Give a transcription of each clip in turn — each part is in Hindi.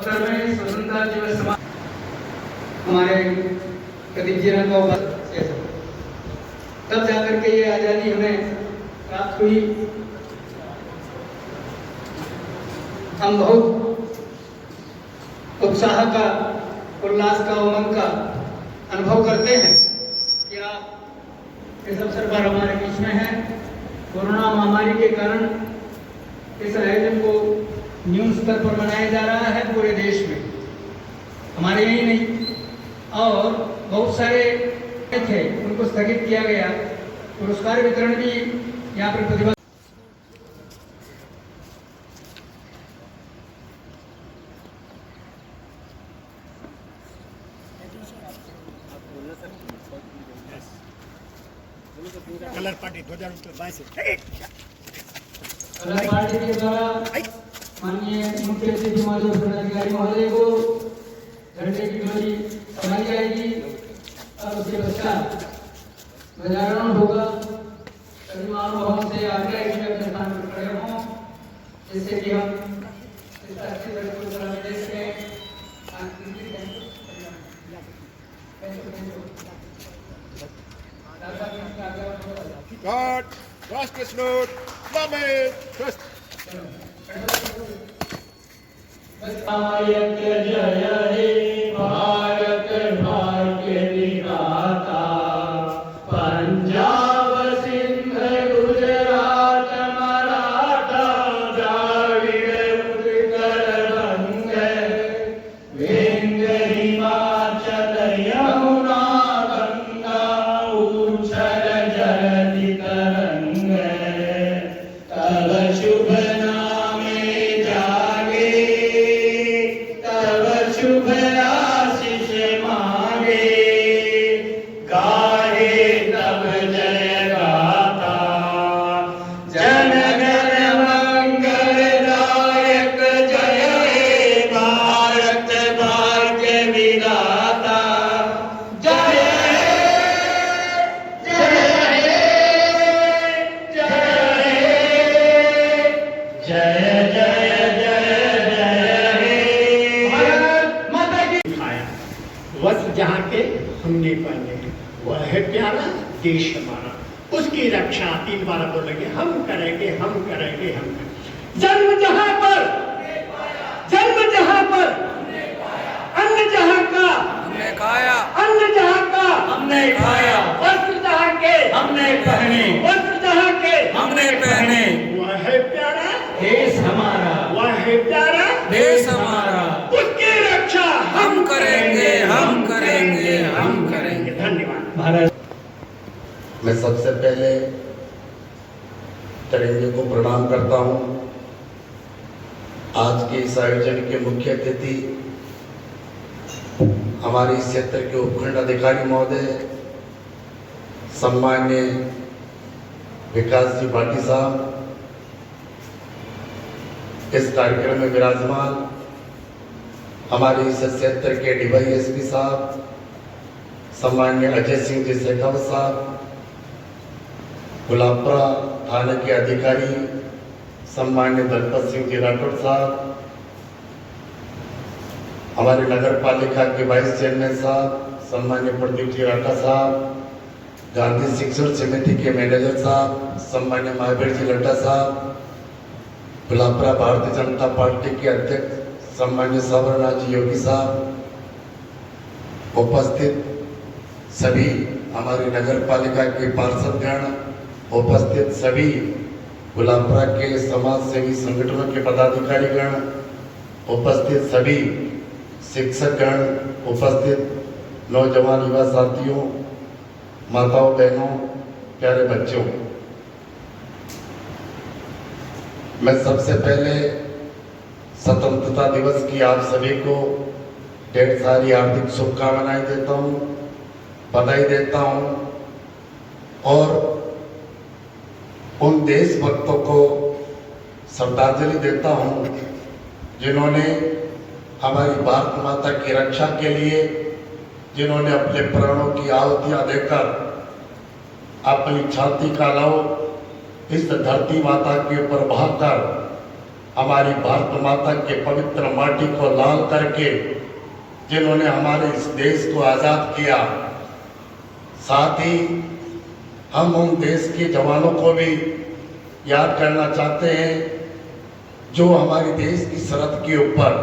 72वें स्वतंत्रता दिवस समारोह हमारे प्रदीप जी ने कहा तब जाकर के ये आज़ादी हमें प्राप्त हुई। हम बहुत उत्साह का, उल्लास का, उमंग का अनुभव करते हैं कि आप इस अवसर पर हमारे बीच में हैं। कोरोना महामारी के कारण इस आयोजन को न्यून स्तर पर मनाया जा रहा है पूरे देश में, हमारे यही नहीं, और बहुत सारे थे उनको स्थगित किया गया। पुरस्कार वितरण भी यहाँ पर प्रतिभा कलर पार्टी 2022 कलर पार्टी के द्वारा माननीय मुख्य अतिथि अधिकारी महोदय को झंडे की डोरी बनाई जाएगी और उसके पश्चात ध्वजारोहण होगा। सभी महानुभावों से आग्रह है कि अपने स्थान पर खड़े हों, जिससे कि हम इस अच्छी तरह देश के God, Rashtra salute, Name, Trust. जय हे भारत भाग्य विधाता, पंजाब सिंध गुजरात मराठा द्राविड़ उत्कल बंग, विंध्य हिमाचल यमुना गंगा उच्छल जलधि तरंग, तब शुभ नामे जागे, तब शुभ आशीष मांगे, गाहे तब जय गाथा, जन गण मंगलदायक जय हे भारत भाग्य विधाता, जय जय जय जय भारत माता की। खाया वस्त्र जहाँ के हमने पहने, वह है प्यारा देश हमारा, उसकी रक्षा 3 बार बोलेंगे, हम करेंगे, हम करेंगे, हम करेंगे। जन्म जहाँ पर, जन्म जहाँ पर, अन्न जहाँ का हमने खाया, अन्न जहाँ का हमने खाया, वस्त्र जहाँ के हमने पहने, वस्त्र जहाँ के हमने पहने, वह है प्यारा देश हमारा, वह है प्यारा देश हमारा, उसकी रक्षा हम करेंगे, हम करेंगे, हम करेंगे। धन्यवाद। भारत। मैं सबसे पहले तिरंगे को प्रणाम करता हूं। आज के इस आयोजन के मुख्य अतिथि हमारे इस क्षेत्र के उपखंड अधिकारी महोदय सम्मान्य विकास जी भाटी साहब, इस कार्यक्रम में विराजमान हमारे इस क्षेत्र के DYSP साहब सम्मान्य अजय सिंह जी शेखावत साहब, गुलाबपुरा थाने के अधिकारी सम्मान्य दलपत सिंह जी राठौड़ साहब, हमारे नगर पालिका के वाइस चेयरमैन साहब सम्मान्य प्रदीप जी राठा साहब, गांधी शिक्षण समिति के मैनेजर साहब सम्मान्य महावीर जी लड्डा साहब, गुलाबपुरा भारतीय जनता पार्टी के अध्यक्ष सम्मान्य साबरनाथ जी योगी साहब, उपस्थित सभी हमारी नगर पालिका के पार्षदगण, उपस्थित सभी गुलाबपुरा के समाज सेवी संगठनों के पदाधिकारीगण, उपस्थित सभी शिक्षकगण, उपस्थित नौजवान युवा साथियों, माताओं बहनों, प्यारे बच्चों, मैं सबसे पहले स्वतंत्रता दिवस की आप सभी को ढेर सारी हार्दिक शुभकामनाएं देता हूं, बधाई देता हूं और उन देशभक्तों को श्रद्धांजलि देता हूं जिन्होंने हमारी भारत माता की रक्षा के लिए, जिन्होंने अपने प्राणों की आहुतियां देकर अपनी छाती का लहू इस धरती माता के ऊपर बहाकर हमारी भारत माता के पवित्र माटी को लाल करके जिन्होंने हमारे इस देश को आजाद किया, साथ ही हम उन देश के जवानों को भी याद करना चाहते हैं जो हमारे देश की सरहद के ऊपर,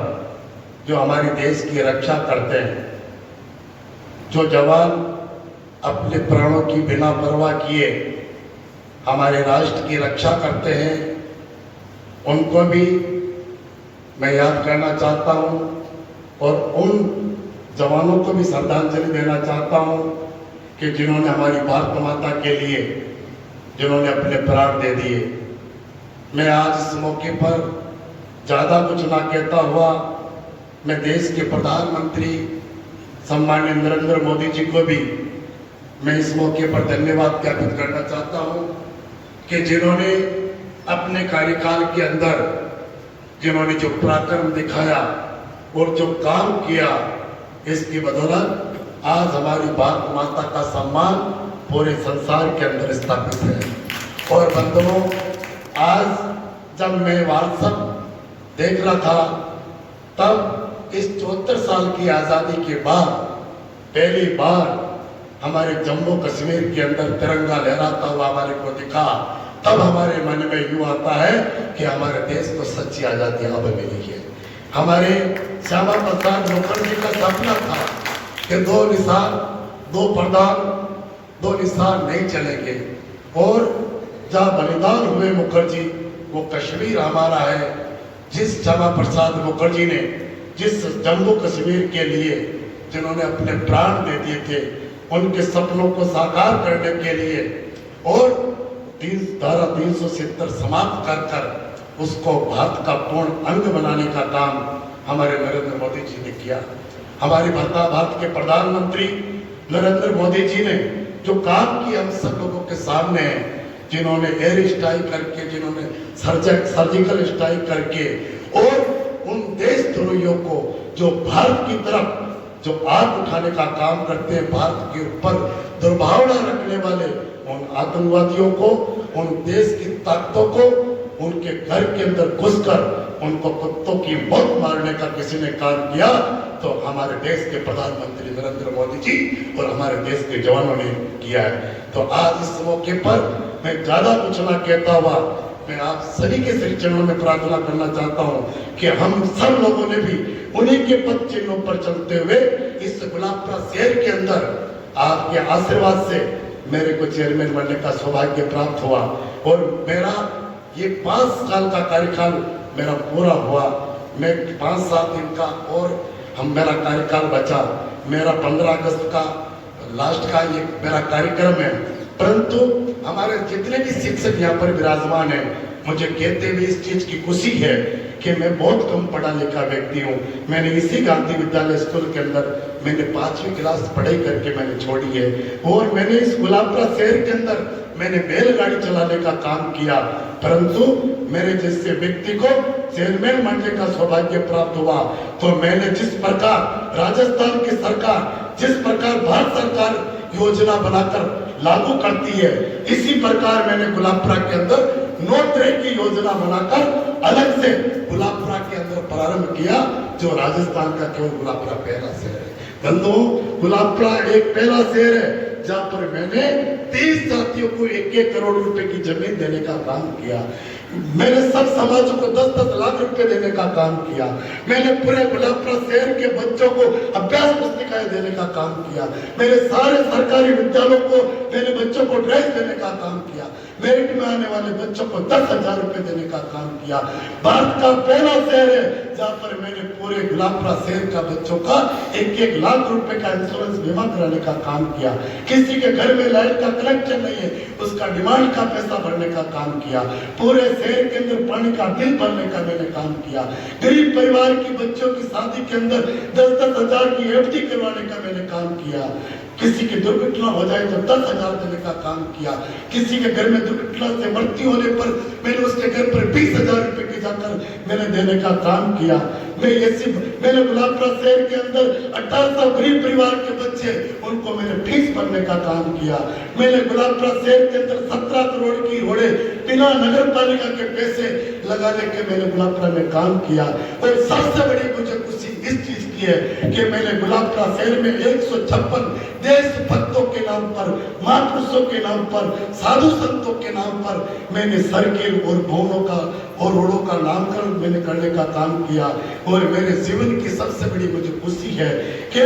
जो हमारे देश की रक्षा करते हैं, जो जवान अपने प्राणों की बिना परवाह किए हमारे राष्ट्र की रक्षा करते हैं, उनको भी मैं याद करना चाहता हूं और उन जवानों को भी श्रद्धांजलि देना चाहता हूं कि जिन्होंने हमारी भारत माता के लिए जिन्होंने अपने प्राण दे दिए। मैं आज इस मौके पर ज़्यादा कुछ ना कहता हुआ मैं देश के प्रधानमंत्री सम्माननीय नरेंद्र मोदी जी को भी मैं इस मौके पर धन्यवाद ज्ञापित करना चाहता हूं कि जिन्होंने अपने कार्यकाल के अंदर जिन्होंने जो पराक्रम दिखाया और जो काम किया, इसकी बदौलत आज हमारी भारत माता का सम्मान पूरे संसार के अंदर स्थापित है। और बंधुओं, आज जब मैं व्हाट्सएप देख रहा था तब इस 74 साल की आज़ादी के बाद पहली बार हमारे जम्मू कश्मीर के अंदर तिरंगा लहराता हुआ हमारे को दिखा, तब हमारे मन में यूं आता है कि हमारे देश को सच्ची आज़ादी अब मिली है। हमारे श्यामा प्रसाद मुखर्जी का सपना था कि दो निशान, दो प्रधान, दो निशान नहीं चलेंगे, और जहाँ बलिदान हुए मुखर्जी, वो कश्मीर हमारा है। जिस श्यामा प्रसाद मुखर्जी ने जिस जम्मू कश्मीर के लिए जिन्होंने अपने प्राण दे दिए थे, उनके सपनों को साकार करने के लिए और धारा 370 समाप्त कर कर उसको भारत का पूर्ण अंग बनाने का काम हमारे नरेंद्र मोदी जी ने किया। हमारे भारत के प्रधानमंत्री नरेंद्र मोदी जी ने जो काम किया हम सब लोगों के सामने है, जिन्होंने एयर स्ट्राइक करके, जिन्होंने सर्जिकल स्ट्राइक करके और उन देशद्रोहियों को जो भारत की तरफ जो आग उठाने का काम करते हैं, भारत के ऊपर दुर्भावना रखने वाले उन आतंकवादियों को, उन देश की ताकतों को उनके घर के अंदर घुसकर उनको कुत्तों की मौत मारने का किसी ने काम किया, तो हमारे देश के प्रधानमंत्री नरेंद्र मोदी जी और हमारे देश के जवानों ने किया है। तो आज इस मौके पर मैं ज्यादा कुछ ना कहता हुआ मैं आप सभी के श्री चरणों में प्रार्थना करना चाहता हूं कि हम सब लोगों ने भी उन्हीं के पद चिन्हों पर चलते हुए इस गुलाबपुरा शहर के अंदर आपके आशीर्वाद से मेरे को चेयरमैन बनने का सौभाग्य प्राप्त हुआ और मेरा ये 5 साल का कार्यकाल मेरा पूरा हुआ। मैं 5-7 दिन का और मेरा कार्यकाल बचा। मेरा 15 अगस्त का लास्ट का ये मेरा कार्यक्रम है, परंतु हमारे जितने भी शिक्षक यहाँ पर विराजमान हैं, मुझे कहते हुए इस चीज की खुशी है कि मैं बहुत कम पढ़ा लिखा व्यक्ति हूँ। मैंने इसी गांधी विद्यालय स्कूल के अंदर मैंने 5वीं क्लास पढ़ाई करके मैंने छोड़ी है और मैंने इस गुलाबपुरा शहर के अंदर मैंने बैलगाड़ी चलाने का काम किया, परंतु मेरे जैसे व्यक्ति को चेयरमैन बनने का सौभाग्य प्राप्त हुआ। तो मैंने जिस प्रकार राजस्थान की सरकार, जिस प्रकार भारत सरकार योजना बनाकर लागू करती है, इसी प्रकार मैंने गुलाबपुरा के अंदर नो ट्रेक की योजना बनाकर अलग से गुलाबपुरा के अंदर प्रारंभ किया, जो राजस्थान का केवल गुलाबपुरा पहला शहर है। बंधुओं, गुलाबपुरा एक पहला शहर है जहां पर मैंने 30 जातियों को 1-1 करोड़ रुपए की जमीन देने का काम किया। मैंने सब समाजों को 10-10 लाख रुपए देने का काम किया। मैंने पूरे गुलाबपुरा शहर के बच्चों को अभ्यास पुस्तिकाएं देने का काम किया। मैंने सारे सरकारी विद्यालयों को मेरे बच्चों को ड्रेस देने का काम किया। मेरिट में आने वाले बच्चों को 10,000 रुपए देने का काम किया। भारत का पहला शहर है जहाँ पर मैंने पूरे गुलाबपुरा शहर का बच्चों का 1-1 लाख रुपए का इंश्योरेंस बीमा कराने का काम किया। किसी के घर में लाइट का कनेक्शन नहीं है, उसका डिमांड का पैसा भरने का काम किया। पूरे शहर के अंदर पानी का बिल भरने का मैंने काम किया। गरीब परिवार की बच्चों की शादी के अंदर 10-10 हजार की एफडी करवाने का मैंने काम किया। किसी की दुर्घटना हो जाए तो 10,000 देने का काम किया। किसी के घर में दुर्घटना से मृत्यु होने पर मैंने उसके घर पर 20,000 रुपए की जाकर मैंने देने का काम किया। मैंने गुलाबपुरा शहर के अंदर 1800 गरीब परिवार के बच्चे उनको मैंने फीस भरने का काम किया। मैंने गुलाबपुरा शहर के अंदर 17 करोड़ की रोडें बिना नगर पालिका के पैसे लगाने के मैंने गुलाबपुरा में काम किया। और सबसे बड़ी मुझे खुशी इस चीज की है कि मैंने गुलाबपुरा शहर में 156 देशभक्तों के नाम पर, महापुरुषों के नाम पर, साधु संतों के नाम पर मैंने सर्किल और भवनों का और रोडों का नामकरण मैंने करने का काम किया। और मेरे जीवन की सबसे बड़ी मुझे खुशी है कि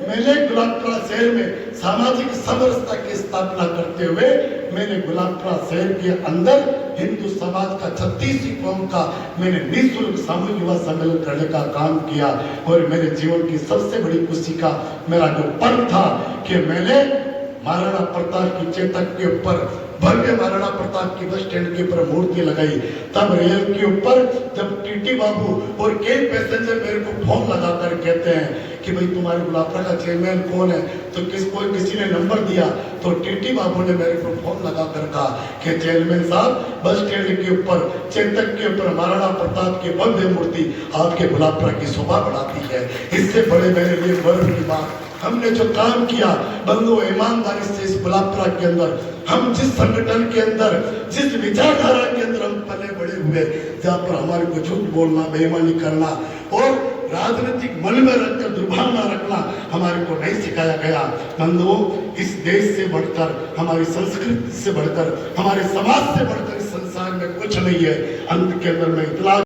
मैंने गुलाबपुरा शहर में सामाजिक समरसता की स्थापना करते हुए मैंने गुलाबपुरा शहर के अंदर हिंदू समाज का 36वीं कौम का मैंने निःशुल्क सामूहिक युवा सम्मेलन करने का काम किया। और मेरे जीवन की सबसे बड़ी खुशी का मेरा जो पल था कि मैंने महाराणा प्रताप की चेतक के ऊपर भव्य महाराणा प्रताप की बस स्टैंड के ऊपर मूर्ति लगाई। तब रेल के ऊपर जब टीटी बाबू और कई पैसेंजर मेरे को फोन लगाकर कहते हैं कि भाई तुम्हारे गुलाबपुरा का चेयरमैन कौन है, तो किसी ने नंबर दिया, तो टीटी बाबू ने मेरे को फोन लगाकर कहा कि चेयरमैन साहब बस स्टैंड के ऊपर चेतक के ऊपर महाराणा प्रताप की भव्य मूर्ति आपके गुलाबपुरा की शोभा बढ़ाती है। इससे बड़े मेरे लिए गर्व की बात हमने जो काम किया बंधुओं ईमानदारी से इस गुलाबपुरा के अंदर हम जिस संगठन के अंदर जिस विचारधारा के अंदर हम पले बड़े हुए, जहाँ पर हमारे को झूठ बोलना, बेईमानी करना और राजनीतिक मन में रखकर दुर्भावना रखना हमारे को नहीं सिखाया गया। बंधुओं इस देश से बढ़कर, हमारी संस्कृति से बढ़कर, हमारे समाज से बढ़कर इस संसार में कुछ नहीं है। अंत के अंदर मैं इतना